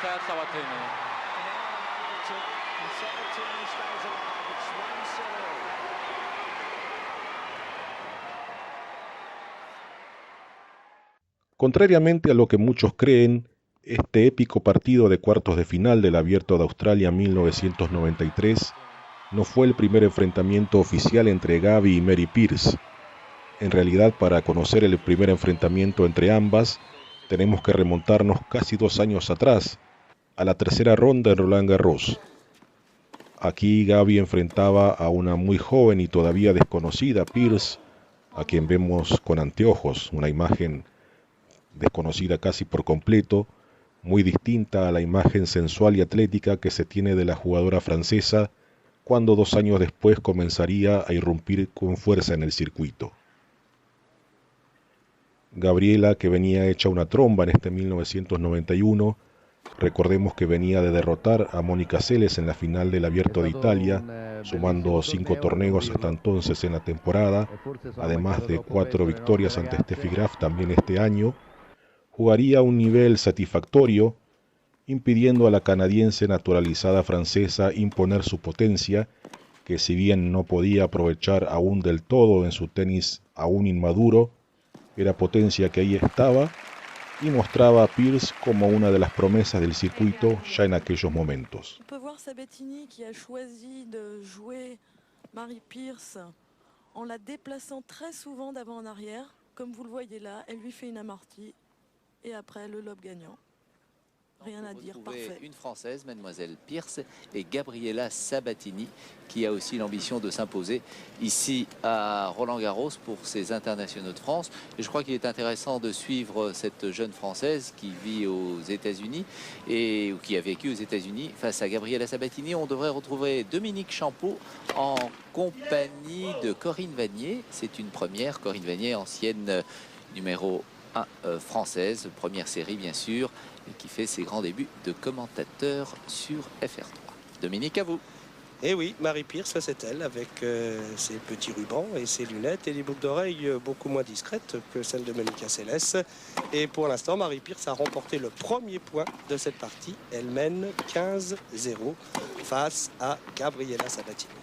Matteo Sabatini. Contrariamente a lo que muchos creen, este épico partido de cuartos de final del Abierto de Australia 1993 no fue el primer enfrentamiento oficial entre Gabi y Mary Pierce. En realidad, para conocer el primer enfrentamiento entre ambas, tenemos que remontarnos casi 2 años atrás, a la tercera ronda en Roland Garros. Aquí Gabi enfrentaba a una muy joven y todavía desconocida Pierce, a quien vemos con anteojos, una imagen desconocida casi por completo, muy distinta a la imagen sensual y atlética que se tiene de la jugadora francesa cuando 2 años después comenzaría a irrumpir con fuerza en el circuito. Gabriela, que venía hecha una tromba en este 1991, recordemos que venía de derrotar a Mónica Seles en la final del Abierto de Italia, sumando 5 torneos hasta entonces en la temporada, además de 4 victorias ante Steffi Graf también este año, jugaría a un nivel satisfactorio, impidiendo a la canadiense naturalizada francesa imponer su potencia, que si bien no podía aprovechar aún del todo en su tenis aún inmaduro, era potencia que ahí estaba y mostraba a Pierce como una de las promesas del circuito ya en aquellos momentos. On peut voir Sabatini qui a choisi de jouer Mary Pierce en la déplaçant très souvent d'avant en arrière. Comme vous le voyez là, elle lui fait une amortie et après le lob gagnant. Rien à dire, parfait. Une Française, Mademoiselle Pierce, et Gabriela Sabatini, qui a aussi l'ambition de s'imposer ici à Roland-Garros pour ses internationaux de France. Et je crois qu'il est intéressant de suivre cette jeune Française qui vit aux États-Unis ou qui a vécu aux États-Unis face à Gabriela Sabatini. On devrait retrouver Dominique Champeau en compagnie de Corinne Vanier. C'est une première, Corinne Vanier, ancienne numéro 1 française, première série bien sûr, et qui fait ses grands débuts de commentateur sur FR3. Dominique, à vous. Et oui, Mary Pierce, c'est elle, avec ses petits rubans et ses lunettes et des boucles d'oreilles beaucoup moins discrètes que celles de Monica Seles. Et pour l'instant, Mary Pierce a remporté le premier point de cette partie. Elle mène 15-0 face à Gabriela Sabatini.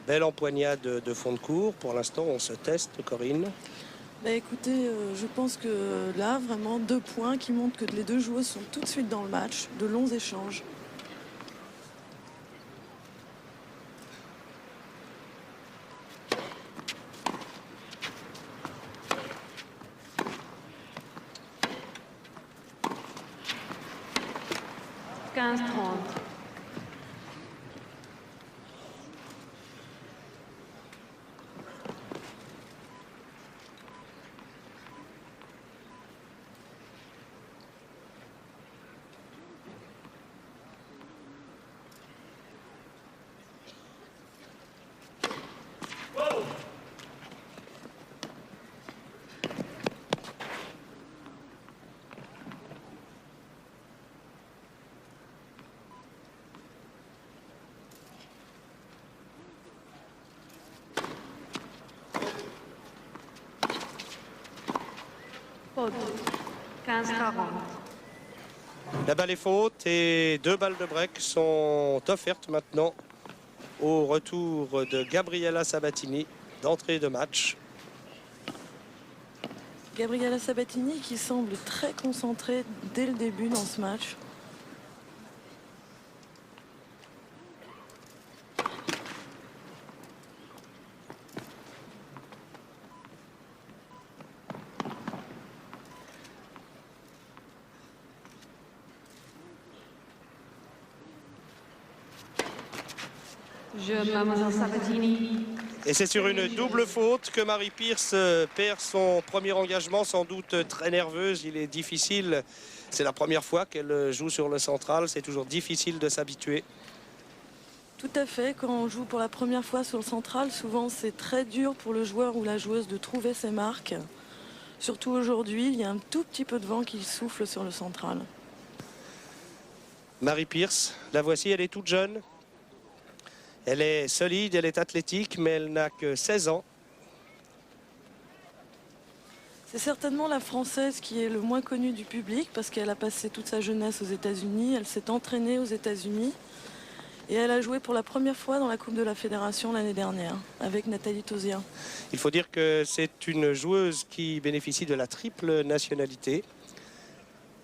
Belle empoignade de fond de cours. Pour l'instant, on se teste, Corinne. Bah écoutez, je pense que là, vraiment, 2 points qui montrent que les deux joueuses sont tout de suite dans le match. De longs échanges. La balle est faute et 2 balles de break sont offertes maintenant au retour de Gabriela Sabatini d'entrée de match. Gabriela Sabatini qui semble très concentrée dès le début dans ce match. Mademoiselle Sabatini, Et c'est sur une double faute que Marie Pierce perd son premier engagement, sans doute très nerveuse. Il est difficile, c'est la première fois qu'elle joue sur le central, c'est toujours difficile de s'habituer. Tout à fait, quand on joue pour la première fois sur le central, souvent c'est très dur pour le joueur ou la joueuse de trouver ses marques. Surtout aujourd'hui, il y a un tout petit peu de vent qui souffle sur le central. Marie Pierce, la voici, elle est toute jeune. Elle est solide, elle est athlétique, mais elle n'a que 16 ans. C'est certainement la Française qui est le moins connue du public parce qu'elle a passé toute sa jeunesse aux États-Unis. Elle s'est entraînée aux États-Unis et elle a joué pour la première fois dans la Coupe de la Fédération l'année dernière avec Nathalie Tauziat. Il faut dire que c'est une joueuse qui bénéficie de la triple nationalité.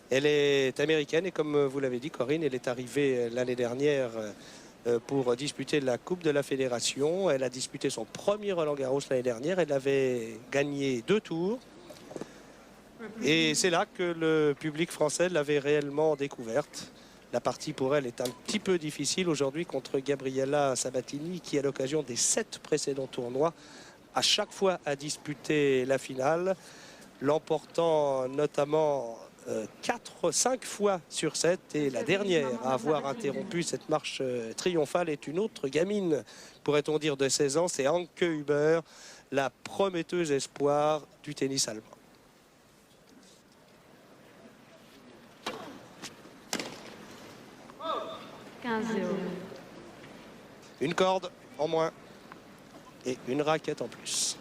Elle est américaine et comme vous l'avez dit, Corinne, elle est arrivée l'année dernière pour disputer la Coupe de la Fédération. Elle a disputé son premier Roland-Garros l'année dernière. Elle avait gagné 2 tours. Et c'est là que le public français l'avait réellement découverte. La partie pour elle est un petit peu difficile aujourd'hui contre Gabriela Sabatini qui, à l'occasion des 7 précédents tournois, à chaque fois a disputé la finale, l'emportant notamment 5 fois sur 7. Et la dernière à avoir interrompu cette marche triomphale est une autre gamine, pourrait-on dire, de 16 ans. C'est Anke Huber, la prometteuse espoir du tennis allemand. Une corde en moins et une raquette en plus.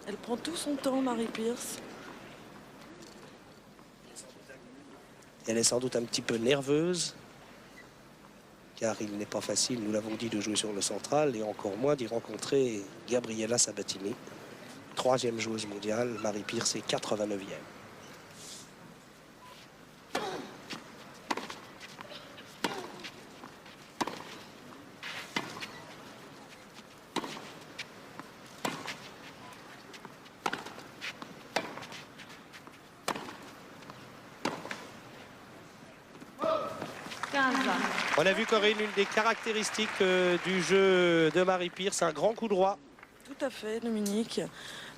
Elle prend tout son temps, Marie Pierce. Elle est sans doute un petit peu nerveuse, car il n'est pas facile, nous l'avons dit, de jouer sur le central et encore moins d'y rencontrer Gabriela Sabatini, 3e joueuse mondiale. Marie Pierce est 89e. On a vu, Corinne, une des caractéristiques du jeu de Marie Pierce, un grand coup droit. Tout à fait, Dominique.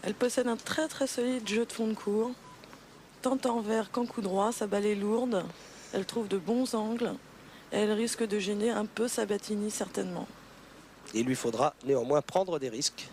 Elle possède un très très solide jeu de fond de court. Tant envers qu'en coup droit, sa balle est lourde. Elle trouve de bons angles. Et elle risque de gêner un peu Sabatini, certainement. Il lui faudra néanmoins prendre des risques.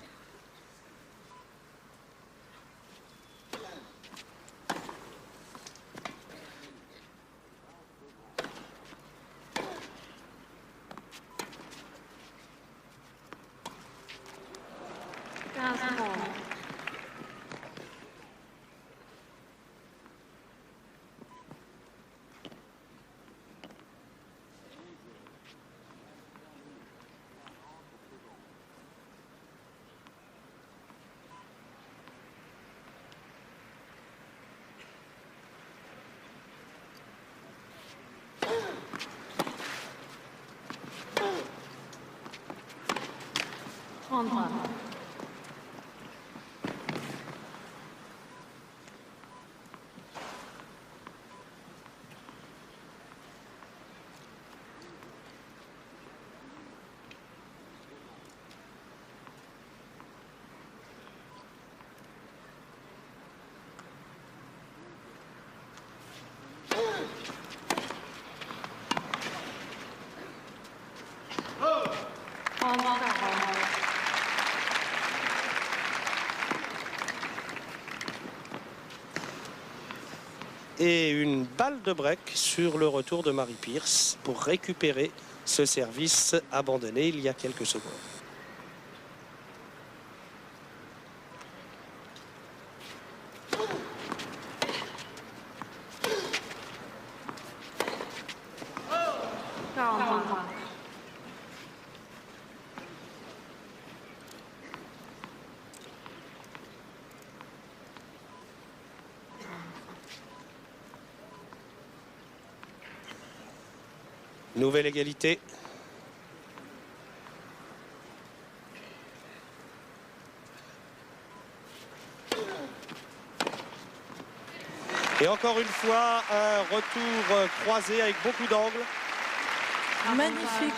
Et une balle de break sur le retour de Marie Pierce pour récupérer ce service abandonné il y a quelques secondes. Nouvelle égalité. Et encore une fois, un retour croisé avec beaucoup d'angles. Magnifique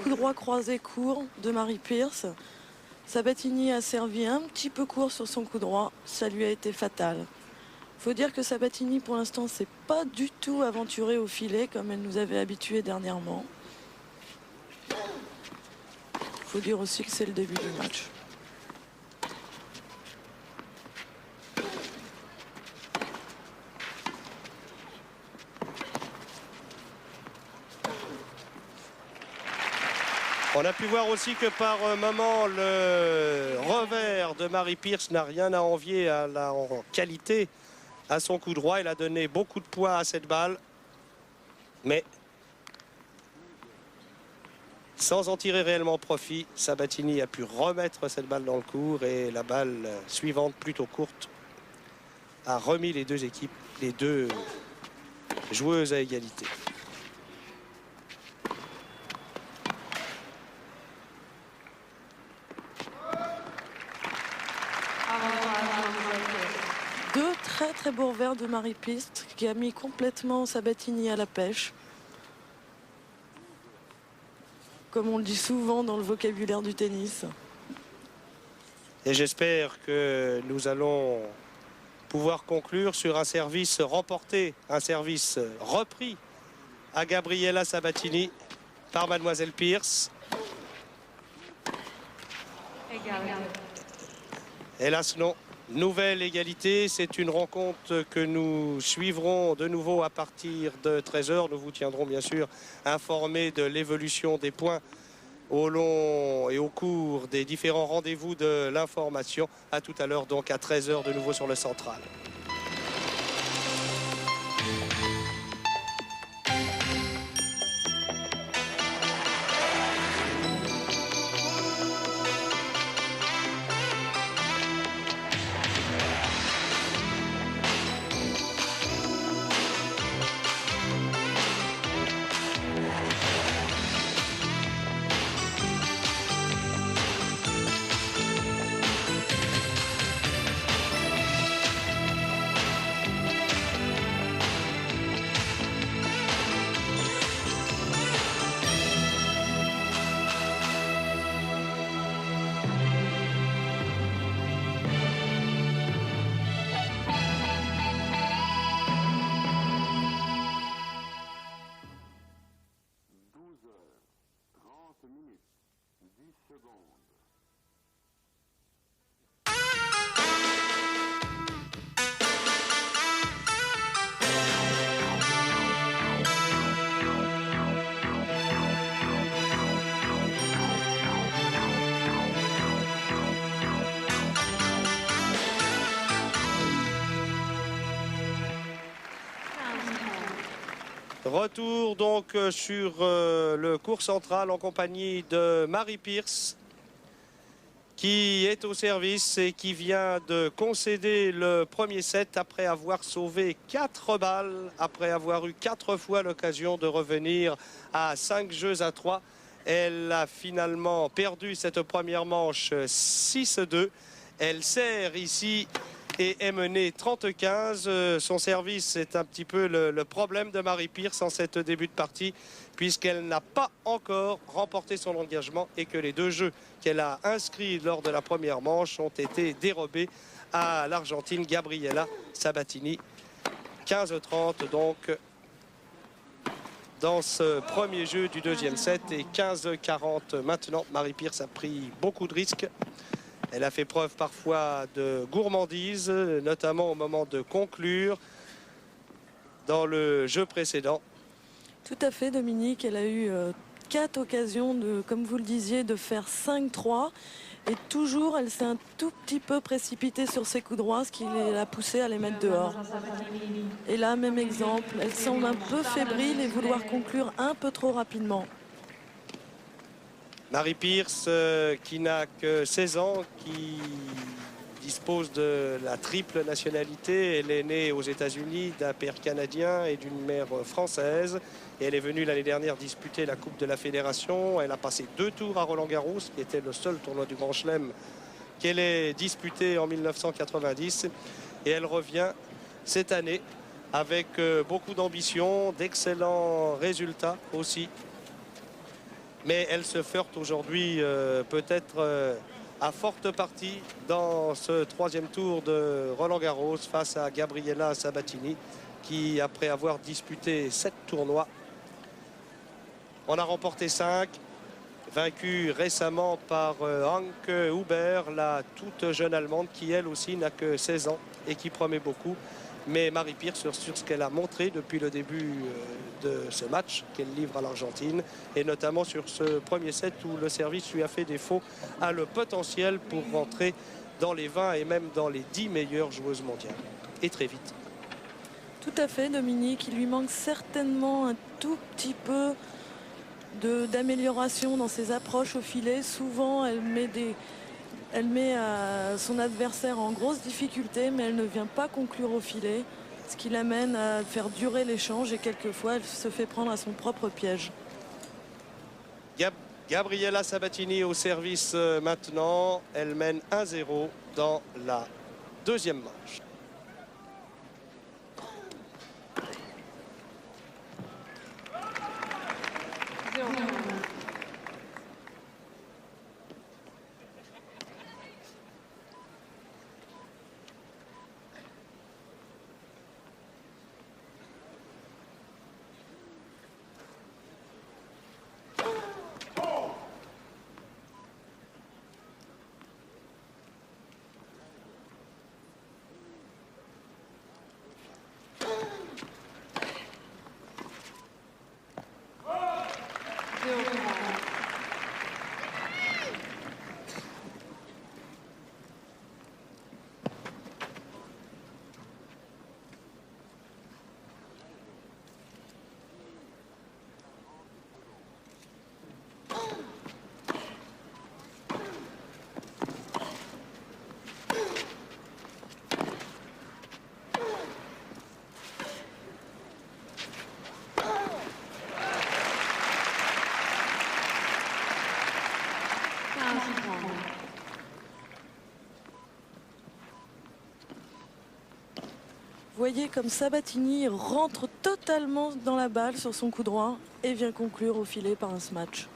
coup droit croisé court de Mary Pierce. Sabatini a servi un petit peu court sur son coup droit. Ça lui a été fatal. Il faut dire que Sabatini, pour l'instant, s'est pas du tout aventurée au filet comme elle nous avait habitués dernièrement. Il faut dire aussi que c'est le début du match. On a pu voir aussi que par moment, le revers de Mary Pierce n'a rien à envier en qualité à son coup droit. Elle a donné beaucoup de poids à cette balle, mais sans en tirer réellement profit, Sabatini a pu remettre cette balle dans le court et la balle suivante, plutôt courte, a remis les deux équipes, les deux joueuses à égalité. Deux très beaux revers de Mary Pierce qui a mis complètement Sabatini à la pêche. Comme on le dit souvent dans le vocabulaire du tennis. Et j'espère que nous allons pouvoir conclure sur un service remporté, un service repris à Gabriela Sabatini par Mademoiselle Pierce. Hélas non. Nouvelle égalité, c'est une rencontre que nous suivrons de nouveau à partir de 13 h. Nous vous tiendrons bien sûr informés de l'évolution des points au long et au cours des différents rendez-vous de l'information. À tout à l'heure donc à 13 h de nouveau sur le central. Retour donc sur le court central en compagnie de Mary Pierce qui est au service et qui vient de concéder le premier set après avoir sauvé 4 balles, après avoir eu 4 fois l'occasion de revenir à 5 jeux à 3. Elle a finalement perdu cette première manche 6-2. Elle sert ici et est menée 30-15. Son service est un petit peu le problème de Mary Pierce en cette début de partie, puisqu'elle n'a pas encore remporté son engagement et que les 2 jeux qu'elle a inscrits lors de la première manche ont été dérobés à l'Argentine Gabriela Sabatini. 15-30 donc dans ce premier jeu du deuxième set et 15-40 maintenant. Mary Pierce a pris beaucoup de risques. Elle a fait preuve parfois de gourmandise, notamment au moment de conclure dans le jeu précédent. Tout à fait, Dominique. Elle a eu 4 occasions, comme vous le disiez, de faire 5-3. Et toujours, elle s'est un tout petit peu précipitée sur ses coups droits, ce qui l'a poussée à les mettre dehors. Et là, même exemple, elle semble un peu fébrile et vouloir conclure un peu trop rapidement. Mary Pierce qui n'a que 16 ans, qui dispose de la triple nationalité. Elle est née aux États-Unis d'un père canadien et d'une mère française. Et elle est venue l'année dernière disputer la Coupe de la Fédération. Elle a passé 2 tours à Roland-Garros, qui était le seul tournoi du Grand Chelem qu'elle ait disputé en 1990. Et elle revient cette année avec beaucoup d'ambition, d'excellents résultats aussi. Mais elle se heurte aujourd'hui peut-être à forte partie dans ce troisième tour de Roland-Garros face à Gabriela Sabatini qui, après avoir disputé 7 tournois, en a remporté 5, vaincue récemment par Anke Huber, la toute jeune Allemande qui elle aussi n'a que 16 ans et qui promet beaucoup. Mais Marie Pierce, sur ce qu'elle a montré depuis le début de ce match qu'elle livre à l'Argentine, et notamment sur ce premier set où le service lui a fait défaut, a le potentiel pour rentrer dans les 20 et même dans les 10 meilleures joueuses mondiales. Et très vite. Tout à fait, Dominique. Il lui manque certainement un tout petit peu d'amélioration dans ses approches au filet. Souvent, elle met son adversaire en grosse difficulté, mais elle ne vient pas conclure au filet, ce qui l'amène à faire durer l'échange et quelquefois elle se fait prendre à son propre piège. Gabriela Sabatini au service maintenant. Elle mène 1-0 dans la deuxième manche. Voyez comme Sabatini rentre totalement dans la balle sur son coup droit et vient conclure au filet par un smash.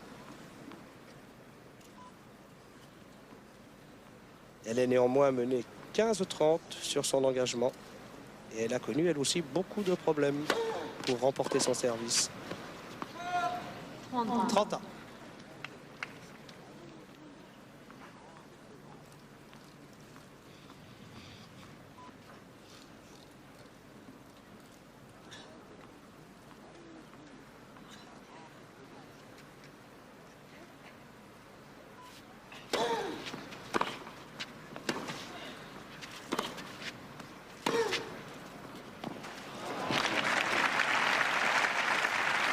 Elle est néanmoins menée 15-30 sur son engagement. Et elle a connu elle aussi beaucoup de problèmes pour remporter son service. 30 ans.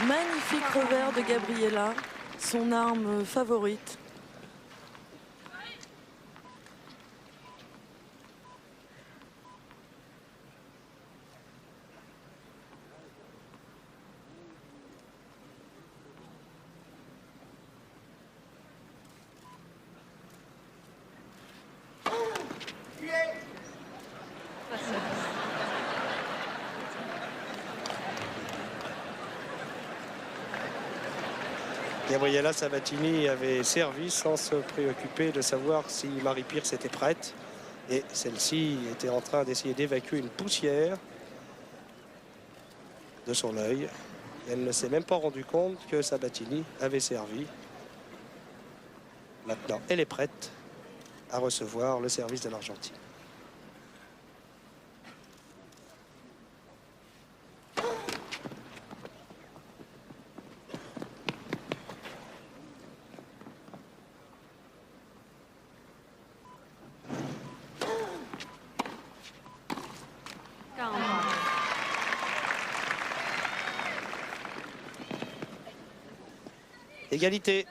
Magnifique revers de Gabriela, son arme favorite. Gabriela Sabatini avait servi sans se préoccuper de savoir si Marie Pierce était prête. Et celle-ci était en train d'essayer d'évacuer une poussière de son œil. Elle ne s'est même pas rendu compte que Sabatini avait servi. Maintenant, elle est prête à recevoir le service de l'Argentine. Égalité.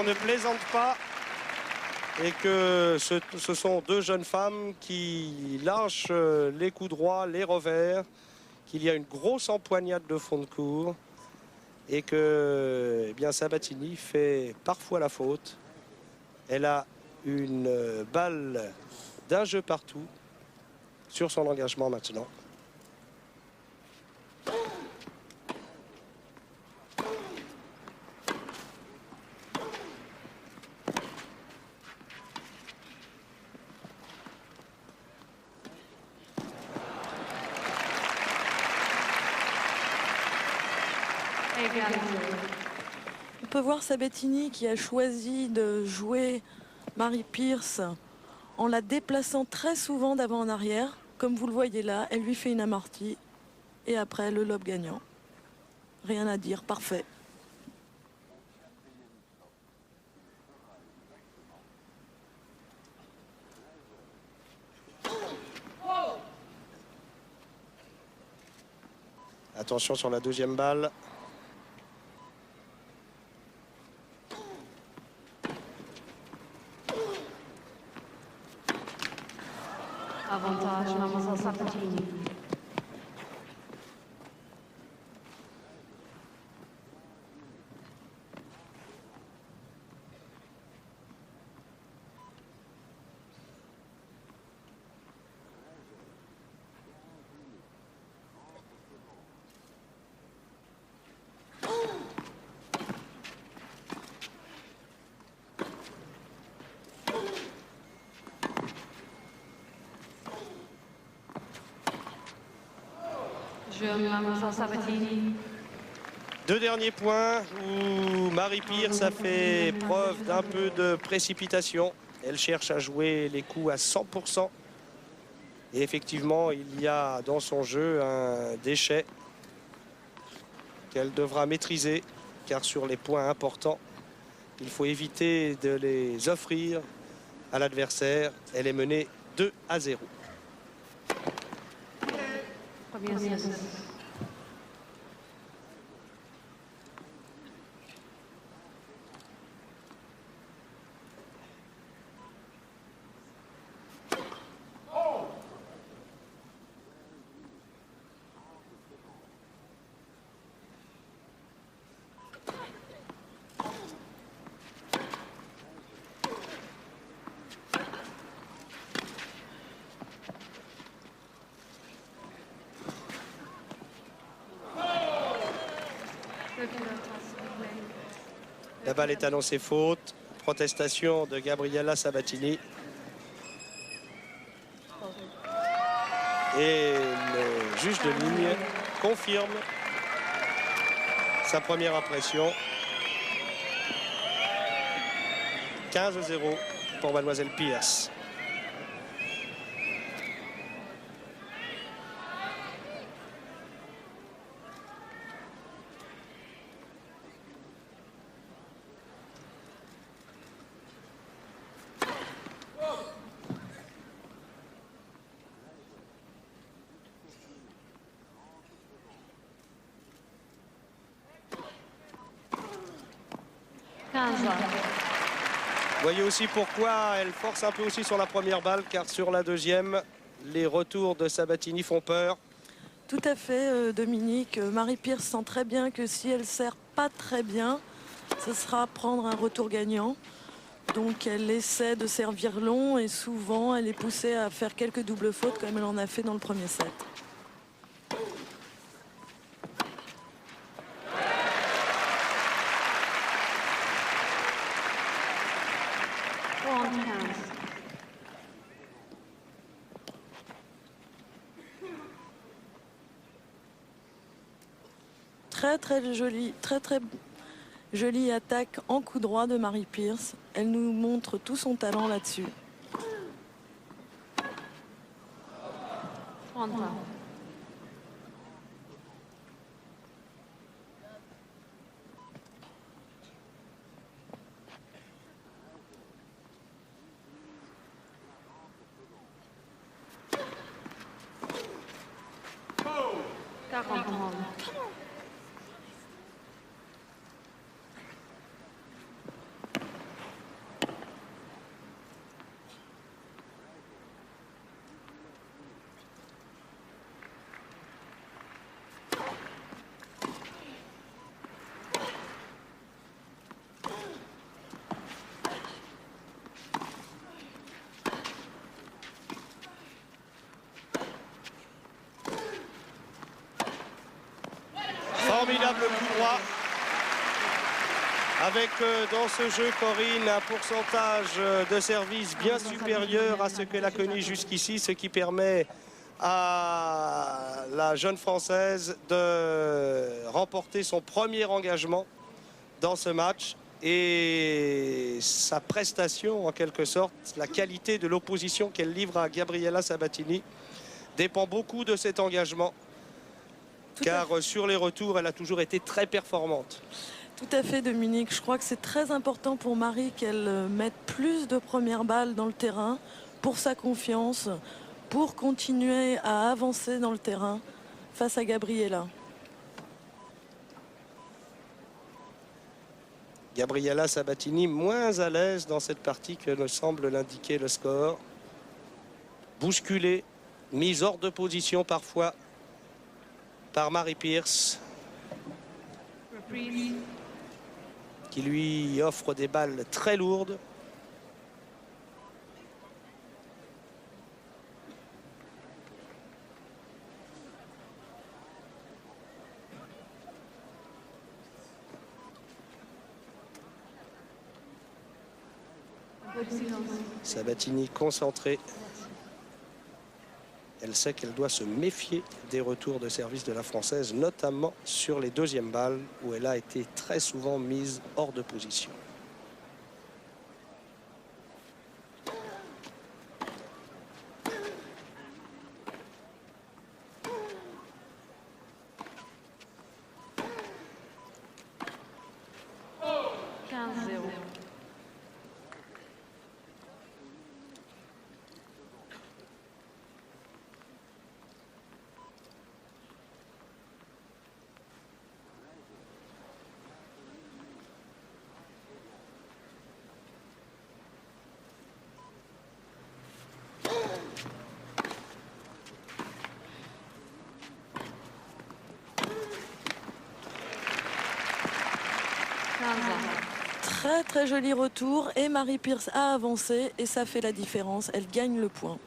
ne plaisante pas et que ce sont deux jeunes femmes qui lâchent les coups droits, les revers, qu'il y a une grosse empoignade de fond de cour et que eh bien, Sabatini fait parfois la faute. Elle a une balle d'un jeu partout sur son engagement maintenant. On peut voir Sabatini qui a choisi de jouer Mary Pierce en la déplaçant très souvent d'avant en arrière. Comme vous le voyez là, elle lui fait une amortie et après le lob gagnant. Rien à dire, parfait. Attention sur la deuxième balle. Avantage Mademoiselle Sabatini. Mademoiselle Sabatini. Deux derniers points où Mary Pierce a fait preuve d'un peu de précipitation. Elle cherche à jouer les coups à 100%. Et effectivement, il y a dans son jeu un déchet qu'elle devra maîtriser, car sur les points importants, il faut éviter de les offrir à l'adversaire. Elle est menée 2-0. La balle est annoncée faute. Protestation de Gabriela Sabatini. Et le juge de ligne confirme sa première impression. 15-0 pour Mademoiselle Pierce. Voyez aussi pourquoi elle force un peu aussi sur la première balle, car sur la deuxième, les retours de Sabatini font peur. Tout à fait, Dominique. Mary Pierce sent très bien que si elle ne sert pas très bien, ce sera prendre un retour gagnant. Donc elle essaie de servir long et souvent elle est poussée à faire quelques doubles fautes comme elle en a fait dans le premier set. Très jolie attaque en coup droit de Mary Pierce. Elle nous montre tout son talent là-dessus. formidable coup droit. Avec dans ce jeu, Corinne, un pourcentage de service bien supérieur à ce qu'elle a connu jusqu'ici, ce qui permet à la jeune Française de remporter son premier engagement dans ce match. Et sa prestation, en quelque sorte, la qualité de l'opposition qu'elle livre à Gabriela Sabatini dépend beaucoup de cet engagement. Car sur les retours, elle a toujours été très performante. Tout à fait, Dominique. Je crois que c'est très important pour Marie qu'elle mette plus de premières balles dans le terrain pour sa confiance, pour continuer à avancer dans le terrain face à Gabriela. Gabriela Sabatini moins à l'aise dans cette partie que ne semble l'indiquer le score. Bousculée, mise hors de position parfois par Marie Pierce, qui lui offre des balles très lourdes. Sabatini concentrée. Elle sait qu'elle doit se méfier des retours de service de la Française, notamment sur les deuxièmes balles où elle a été très souvent mise hors de position. Très très joli retour et Marie Pierce a avancé et ça fait la différence, elle gagne le point.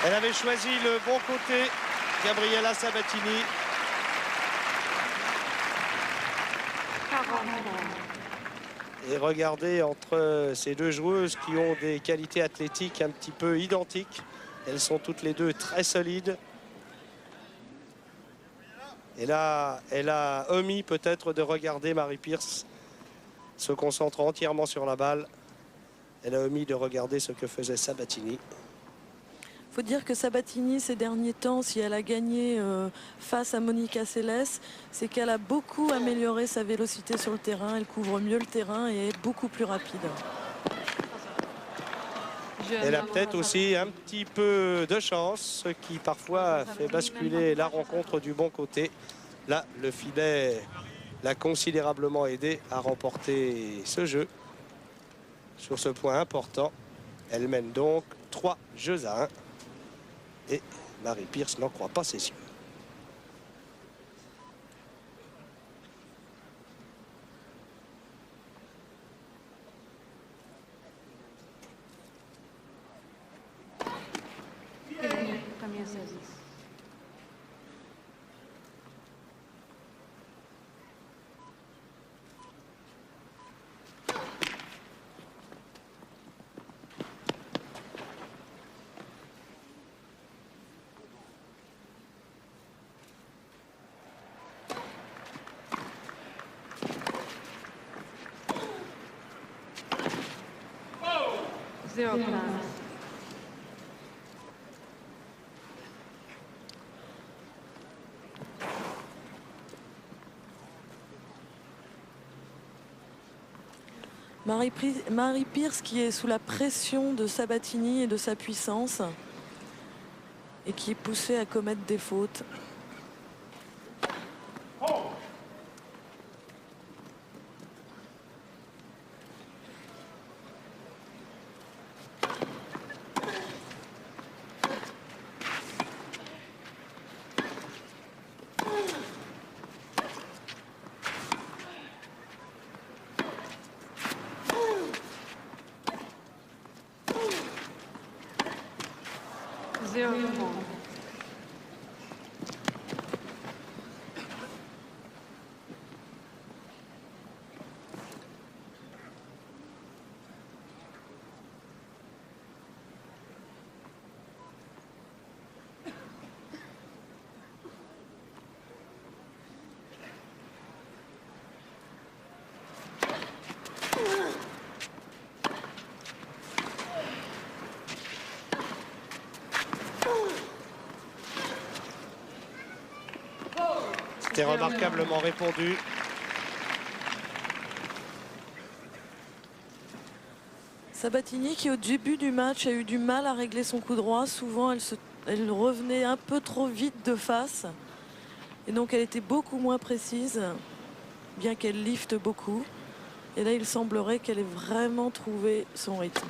Elle avait choisi le bon côté, Gabriela Sabatini. Et regardez, entre ces deux joueuses qui ont des qualités athlétiques un petit peu identiques, elles sont toutes les deux très solides. Et là, elle a omis peut-être de regarder Marie Pierce se concentrant entièrement sur la balle. Elle a omis de regarder ce que faisait Sabatini. Il faut dire que Sabatini, ces derniers temps, si elle a gagné face à Monica Seles, c'est qu'elle a beaucoup amélioré sa vélocité sur le terrain. Elle couvre mieux le terrain et est beaucoup plus rapide. Elle a peut-être aussi un petit peu de chance, ce qui parfois fait basculer la rencontre du bon côté. Là, le filet l'a considérablement aidé à remporter ce jeu. Sur ce point important, elle mène donc 3 jeux à 1. Et Mary Pierce n'en croit pas ses yeux. Premier service. Zero plans. Mary Pierce qui est sous la pression de Sabatini et de sa puissance et qui est poussée à commettre des fautes. Zero one. C'était remarquablement répondu. Sabatini qui au début du match a eu du mal à régler son coup droit. Souvent elle revenait un peu trop vite de face. Et donc elle était beaucoup moins précise, bien qu'elle lifte beaucoup. Et là il semblerait qu'elle ait vraiment trouvé son rythme.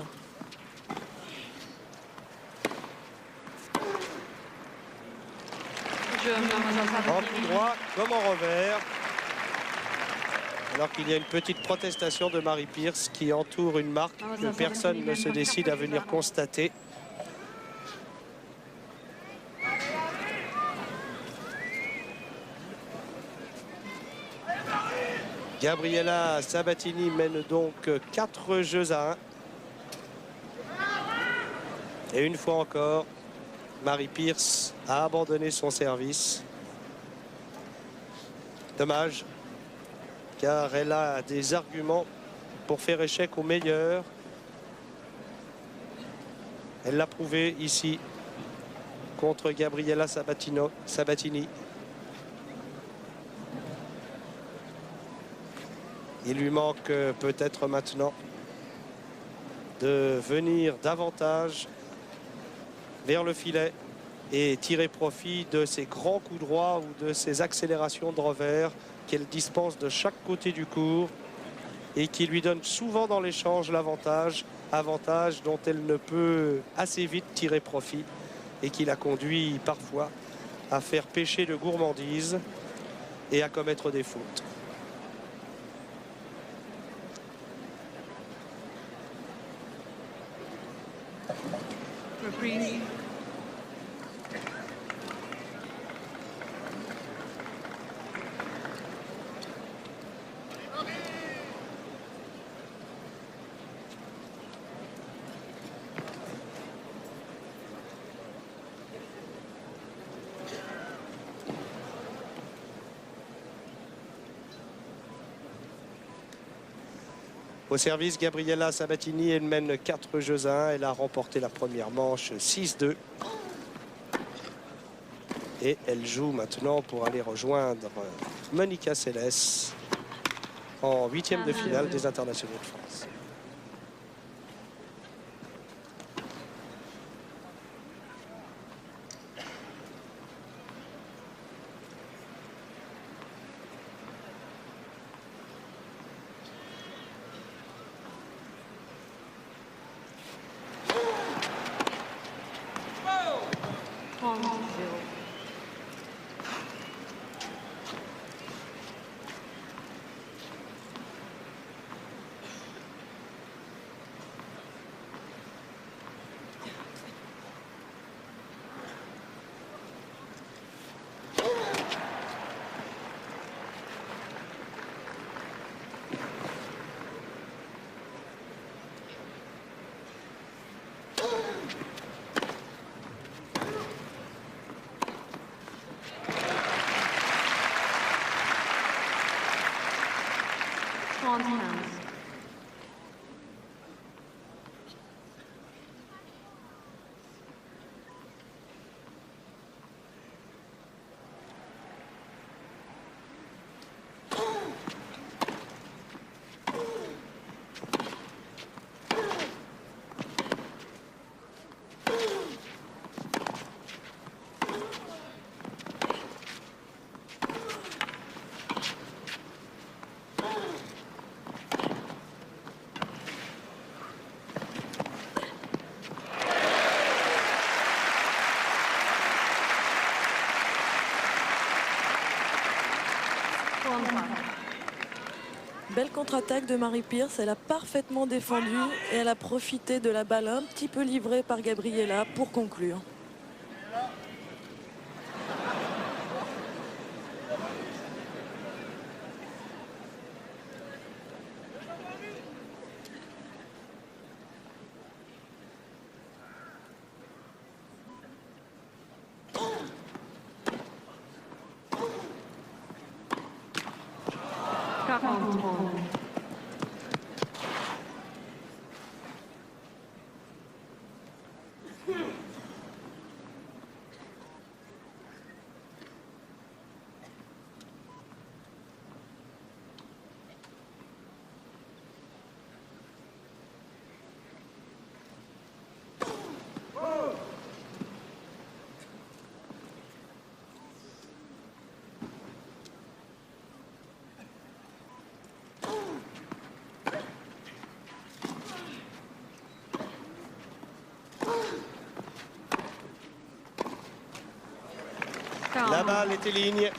En coup droit comme en revers. Alors qu'il y a une petite protestation de Mary Pierce qui entoure une marque que personne ne se décide à venir constater. Gabriela Sabatini mène donc 4 jeux à 1. Et une fois encore, Mary Pierce a abandonné son service. Dommage, car elle a des arguments pour faire échec au meilleur. Elle l'a prouvé ici contre Gabriela Sabatini. Il lui manque peut-être maintenant de venir davantage vers le filet et tirer profit de ses grands coups droits ou de ses accélérations de revers qu'elle dispense de chaque côté du court et qui lui donne souvent dans l'échange l'avantage, avantage dont elle ne peut assez vite tirer profit et qui la conduit parfois à faire pécher de gourmandise et à commettre des fautes. Reprise. Au service, Gabriela Sabatini, elle mène 4 jeux à 1. Elle a remporté la première manche 6-2. Et elle joue maintenant pour aller rejoindre Monica Seles en 8e de finale des internationaux de France. Belle contre-attaque de Mary Pierce, elle a parfaitement défendu et elle a profité de la balle un petit peu livrée par Gabriela pour conclure. La balle était ligne.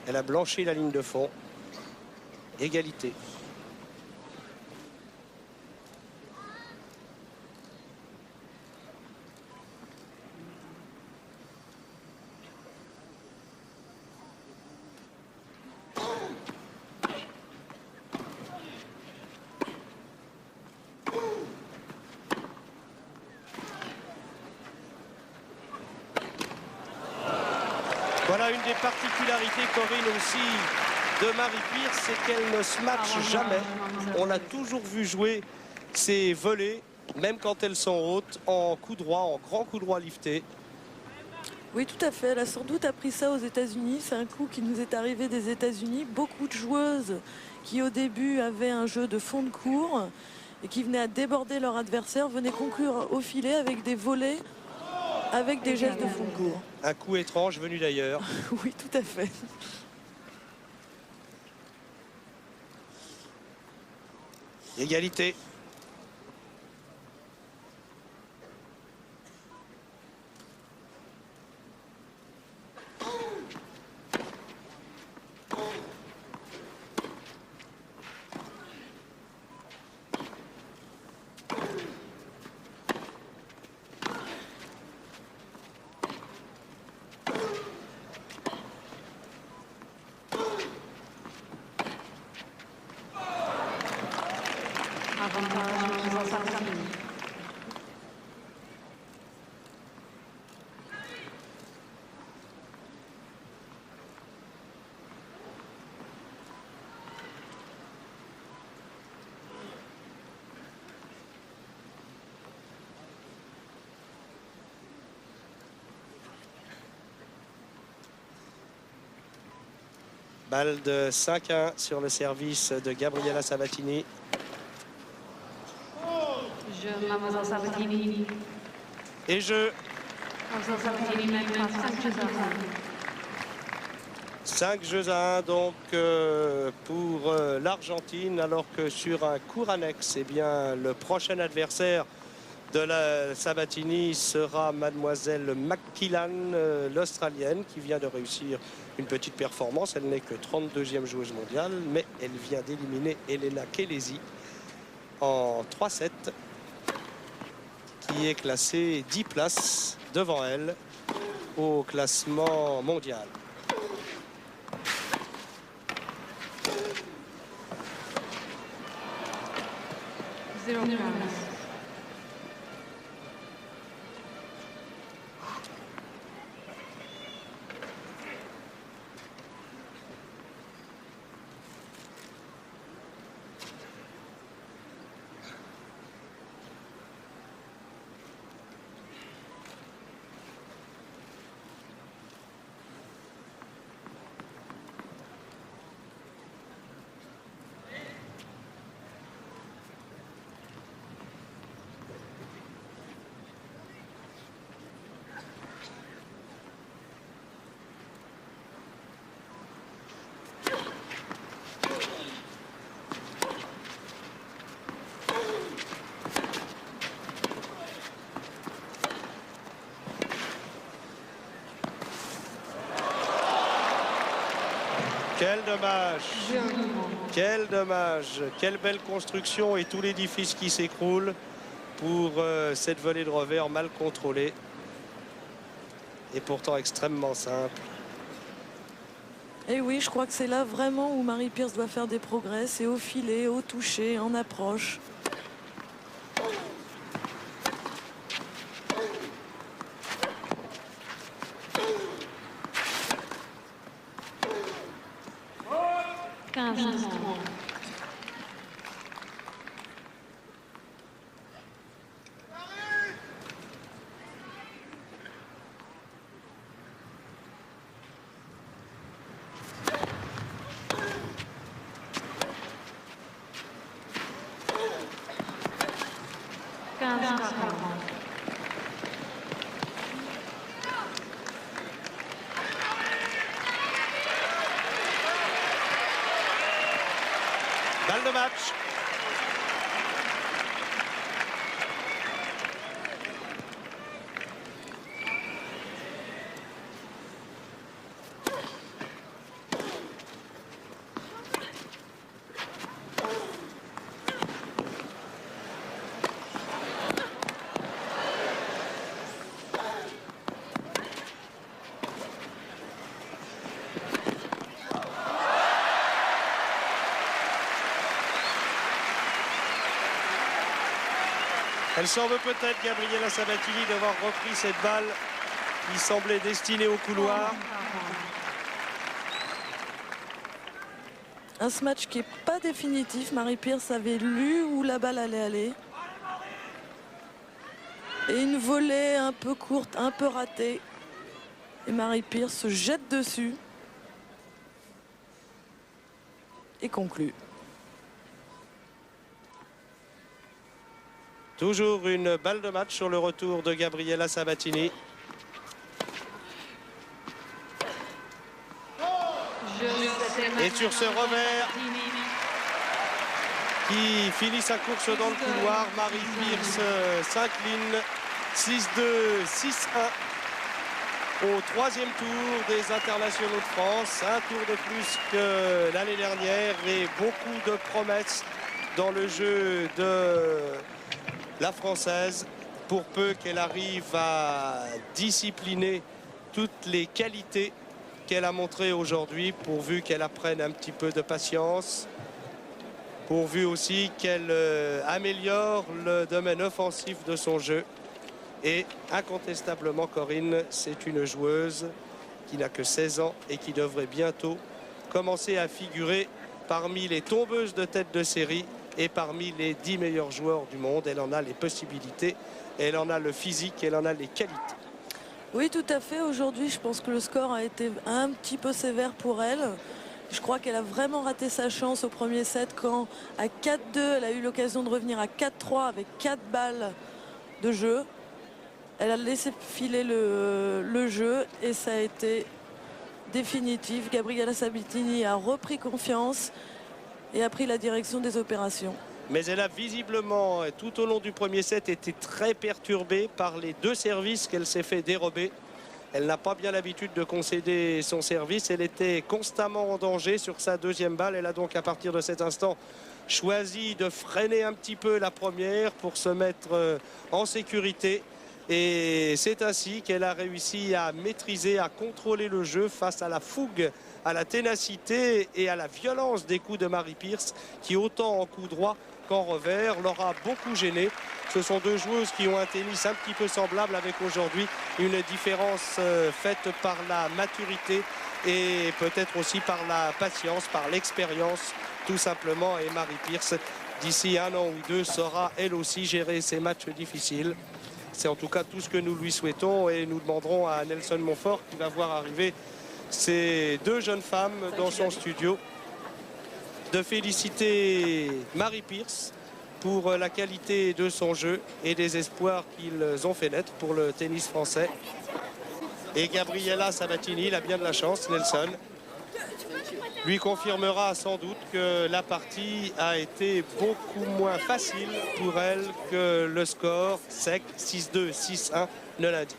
Elle a blanchi la ligne de fond. Égalité. Voilà une des particularités, Corinne, aussi de Mary Pierce, c'est qu'elle ne se matche jamais. On l'a toujours vu jouer ses volées, même quand elles sont hautes, en coup droit, en grand coup droit lifté. Oui, tout à fait. Elle a sans doute appris ça aux États-Unis. C'est un coup qui nous est arrivé des États-Unis. Beaucoup de joueuses qui, au début, avaient un jeu de fond de court et qui venaient à déborder leur adversaire, venaient conclure au filet avec des volées, avec des gestes de fond de court. Un coup étrange venu d'ailleurs. Oui, tout à fait. Égalité. Balle de 5-1 sur le service de Gabriela Sabatini. Je, Mademoiselle Sabatini. Et jeu. Mademoiselle Sabatini mène par 5 jeux à 5 jeux à 1 donc pour l'Argentine, alors que sur un court annexe, eh bien, le prochain adversaire de la Sabatini sera Mademoiselle McKillan, l'Australienne, qui vient de réussir une petite performance. Elle n'est que 32e joueuse mondiale, mais elle vient d'éliminer Elena Kelesi en 3-7, qui est classée 10 places devant elle au classement mondial. Zéro points. Quel dommage, Zéro points. quel dommage, quelle belle construction et tout l'édifice qui s'écroule pour cette volée de revers mal contrôlée et pourtant extrêmement simple. Et oui, je crois que c'est là vraiment où Marie Pierce doit faire des progrès. C'est au filet, au toucher, en approche. Balle de match. Elle s'en veut peut-être, Gabriela Sabatini, d'avoir repris cette balle qui semblait destinée au couloir. Un match qui n'est pas définitif. Marie Pierce avait lu où la balle allait aller. Et une volée un peu courte, un peu ratée. Et Marie Pierce se jette dessus. Et conclut. Toujours une balle de match sur le retour de Gabriela Sabatini. Et sur ce revers qui finit sa course dans le couloir, Marie Pierce s'incline 6-2, 6-1 au troisième tour des internationaux de France. Un tour de plus que l'année dernière et beaucoup de promesses dans le jeu de la Française, pour peu qu'elle arrive à discipliner toutes les qualités qu'elle a montrées aujourd'hui, pourvu qu'elle apprenne un petit peu de patience, pourvu aussi qu'elle améliore le domaine offensif de son jeu. Et incontestablement, Corinne, c'est une joueuse qui n'a que 16 ans et qui devrait bientôt commencer à figurer parmi les tombeuses de tête de série et parmi les 10 meilleurs joueurs du monde. Elle en a les possibilités, elle en a le physique, elle en a les qualités. Oui, tout à fait. Aujourd'hui, je pense que le score a été un petit peu sévère pour elle. Je crois qu'elle a vraiment raté sa chance au premier set quand, à 4-2, elle a eu l'occasion de revenir à 4-3 avec 4 balles de jeu. Elle a laissé filer le jeu et ça a été définitif. Gabriela Sabatini a repris confiance et a pris la direction des opérations. Mais elle a visiblement, tout au long du premier set, été très perturbée par les 2 services qu'elle s'est fait dérober. Elle n'a pas bien l'habitude de concéder son service. Elle était constamment en danger sur sa 2e balle. Elle a donc à partir de cet instant choisi de freiner un petit peu la première pour se mettre en sécurité. Et c'est ainsi qu'elle a réussi à maîtriser, à contrôler le jeu face à la fougue, à la ténacité et à la violence des coups de Mary Pierce qui, autant en coup droit qu'en revers, l'aura beaucoup gêné. Ce sont 2 joueuses qui ont un tennis un petit peu semblable, avec aujourd'hui une différence faite par la maturité et peut-être aussi par la patience, par l'expérience tout simplement. Et Mary Pierce, d'ici 1 an ou 2, saura elle aussi gérer ces matchs difficiles. C'est en tout cas tout ce que nous lui souhaitons et nous demanderons à Nelson Montfort, qui va voir arriver ces 2 jeunes femmes dans son studio, de féliciter Mary Pierce pour la qualité de son jeu et des espoirs qu'ils ont fait naître pour le tennis français. Et Gabriela Sabatini, il a bien de la chance, Nelson lui confirmera sans doute que la partie a été beaucoup moins facile pour elle que le score sec 6-2, 6-1 ne l'indique.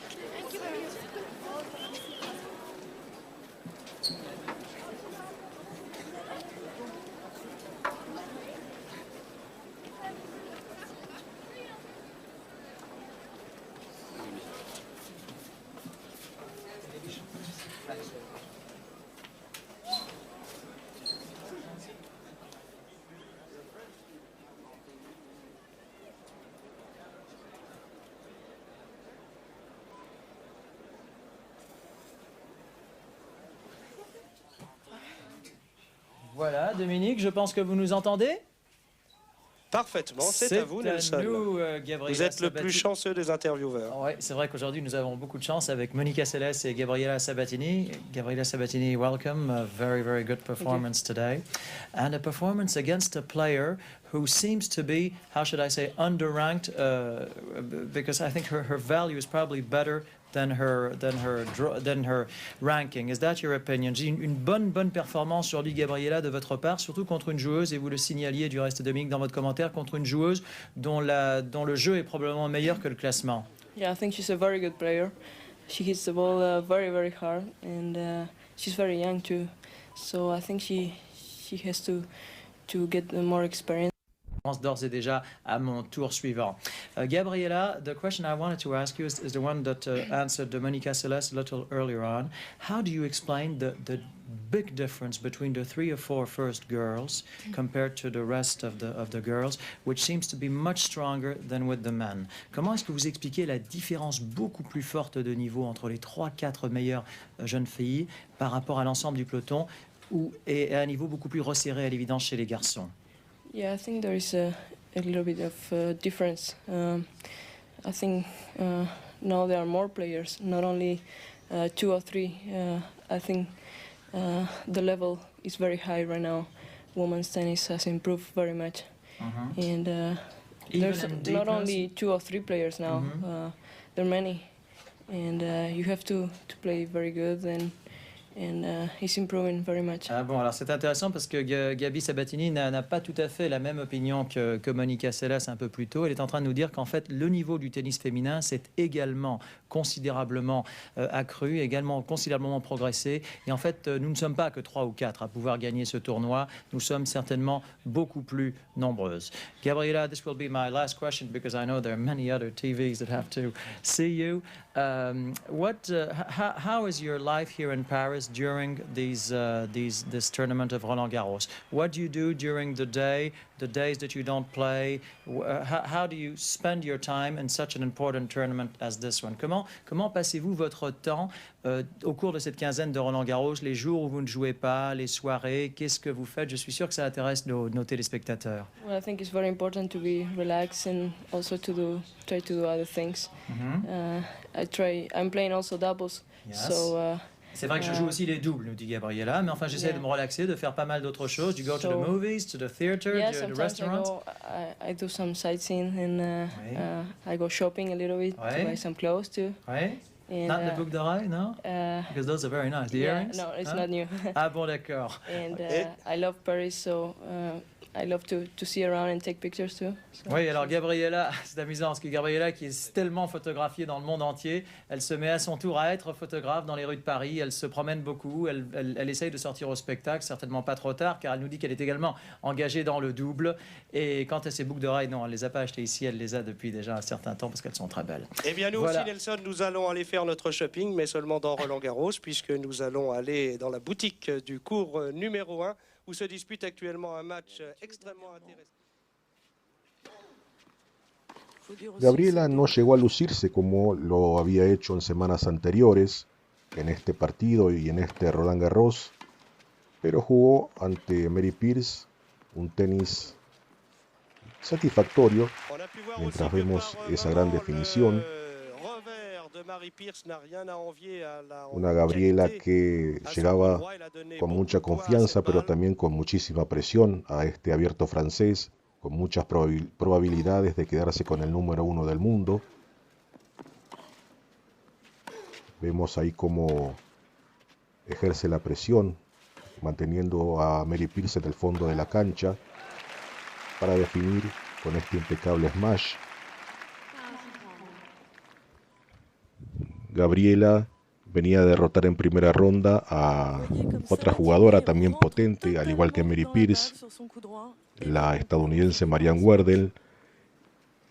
Voilà, Dominique, je pense que vous nous entendez? Parfaitement, c'est à vous, Nelson. Vous êtes le plus chanceux des intervieweurs. Oui, c'est vrai qu'aujourd'hui, nous avons beaucoup de chance avec Monica Seles et Gabriela Sabatini. Gabriela Sabatini, welcome. A very, very good performance today. And a performance against a player who seems to be, how should I say, underranked, because I think her value is probably better than her ranking. Is that your opinion? Une bonne performance aujourd'hui, Gabriela, de votre part, surtout contre une joueuse, et vous le signaliez du reste, Dominique, dans votre commentaire, contre une joueuse dont le jeu est probablement meilleur que le classement. Yeah, I think she's a very good player. She hits the ball very, very hard, and she's very young too. So I think she has to get more experience. D'ores et déjà à mon tour suivant. Gabriela, the question I wanted to ask you is the one that answered Monica Seles a little earlier on. How do you explain the big difference between the 3 or 4 first girls compared to the rest of the girls, which seems to be much stronger than with the men? Comment est-ce que vous expliquez la différence beaucoup plus forte de niveau entre les 3-4 meilleures jeunes filles par rapport à l'ensemble du peloton et à un niveau beaucoup plus resserré à l'évidence chez les garçons? Yeah, I think there is a little bit of difference. I think now there are more players, not only 2 or 3. I think the level is very high right now. Women's tennis has improved very much. And there's not only 2 or 3 players now, there are many. And you have to play very good and he's improving very much. Ah bon, alors c'est intéressant parce que Gabi Sabatini n'a pas tout à fait la même opinion que Monica Seles un peu plus tôt. Elle est en train de nous dire qu'en fait, le niveau du tennis féminin s'est également considérablement accru, également considérablement progressé. Et en fait, nous ne sommes pas que 3 ou 4 à pouvoir gagner ce tournoi. Nous sommes certainement beaucoup plus nombreuses. Gabriela, this will be my last question because I know there are many other TVs that have to see you. How is your life here in Paris during this tournament of Roland Garros? What do you do during the day, the days that you don't play? How do you spend your time in such an important tournament as this one? Comment passez-vous votre temps au cours de cette quinzaine de Roland Garros, les jours où vous ne jouez pas, les soirées? Qu'est-ce que vous faites? Je suis sûr que ça intéresse nos téléspectateurs. Well, I think it's very important to be relaxed and also try to do other things. I'm playing also doubles, yes. So C'est vrai que je joue aussi les doubles, nous dit Gabriela, mais enfin j'essaie Yeah. de me relaxer, de faire pas mal d'autres choses. You go to the So- movies, to the theater, Yeah, the sometimes restaurants. I do some sightseeing and I go shopping a little bit to Ouais. buy some clothes too. Ouais. And, Not the boucle d'oreille, no? Because those are very nice. The yeah, earrings? no, it's Huh? not new. Ah bon, d'accord. And I love Paris, so I love to see around and take pictures too. So Oui, alors Gabriela, c'est amusant, parce que Gabriela, qui est tellement photographiée dans le monde entier, elle se met à son tour à être photographe dans les rues de Paris, elle se promène beaucoup, elle essaye de sortir au spectacle, certainement pas trop tard, car elle nous dit qu'elle est également engagée dans le double. Et quant à ses boucles d'oreilles, non, elle les a pas achetées ici, elle les a depuis déjà un certain temps, parce qu'elles sont très belles. Eh bien, nous Voilà. aussi, Nelson, nous allons aller faire notre shopping, mais seulement dans Roland-Garros, puisque nous allons aller dans la boutique du cours numéro 1, où se dispute actuellement un match extrêmement intéressant. Faut dire aussi Gabriela que no llegó a lucirse como lo había hecho en semanas anteriores, en este partido y en este Roland Garros, pero jugó ante Mary Pierce un tenis satisfactorio. On a pu voir Mientras aussi que vemos par esa gran moment, definición. le revers de Mary Pierce n'a rien à envier à la Una Gabriela qualité. que À son llegaba droit, elle a donné con beaucoup mucha de poids à confianza, cette pero balle. también con muchísima presión a este abierto francés, con muchas probabilidades de quedarse con el número 1 del mundo. Vemos ahí cómo ejerce la presión, manteniendo a Mary Pierce en el fondo de la cancha para definir con este impecable smash. Gabriela venía a derrotar en primera ronda a otra jugadora también potente, al igual que Mary Pierce, la estadounidense Marianne Werdel.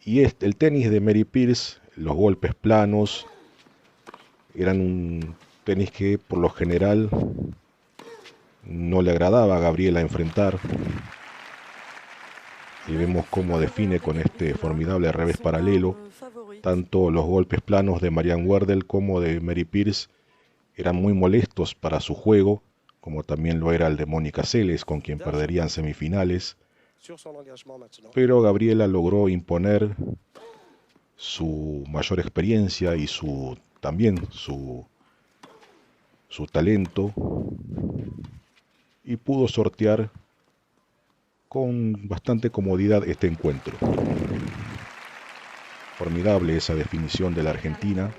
Y el tenis de Mary Pierce, los golpes planos, eran un tenis que por lo general no le agradaba a Gabriela enfrentar. Y vemos cómo define con este formidable revés paralelo. Tanto los golpes planos de Marianne Werdel como de Mary Pierce eran muy molestos para su juego, como también lo era el de Mónica Seles, con quien perderían semifinales. Pero Gabriela logró imponer su mayor experiencia y también su talento, y pudo sortear con bastante comodidad este encuentro. Formidable esa definición de la argentina,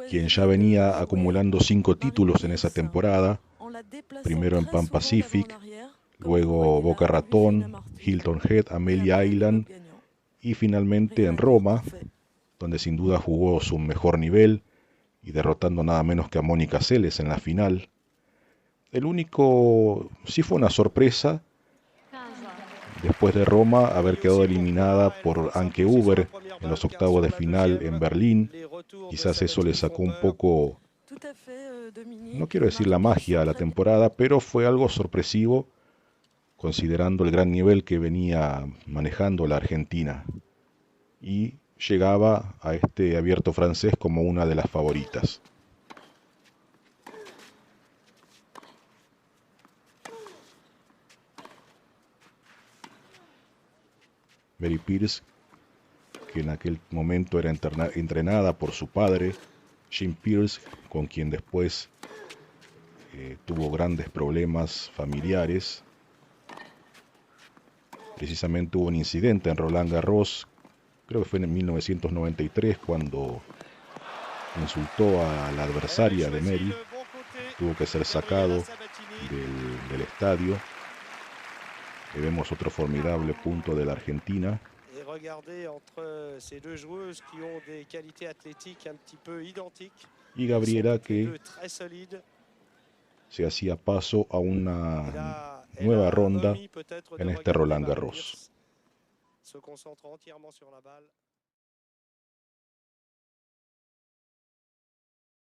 quien ya venía acumulando 5 títulos en esa temporada, primero en Pan Pacific, luego Boca Ratón, Hilton Head, Amelia Island y finalmente en Roma, donde sin duda jugó su mejor nivel y derrotando nada menos que a Mónica Seles en la final. El único, sí fue una sorpresa, después de Roma, haber quedado eliminada por Anke Huber en los octavos de final en Berlín. Quizás eso le sacó un poco, no quiero decir la magia a la temporada, pero fue algo sorpresivo considerando el gran nivel que venía manejando la Argentina. Y llegaba a este abierto francés como una de las favoritas. Mary Pierce, que en aquel momento era entrenada por su padre, Jim Pierce, con quien después tuvo grandes problemas familiares. Precisamente hubo un incidente en Roland Garros, creo que fue en 1993, cuando insultó a la adversaria de Mary, tuvo que ser sacado del estadio. Y vemos otro formidable punto de la Argentina. Y Gabriela, que se hacía paso a una nueva ronda en este Roland Garros.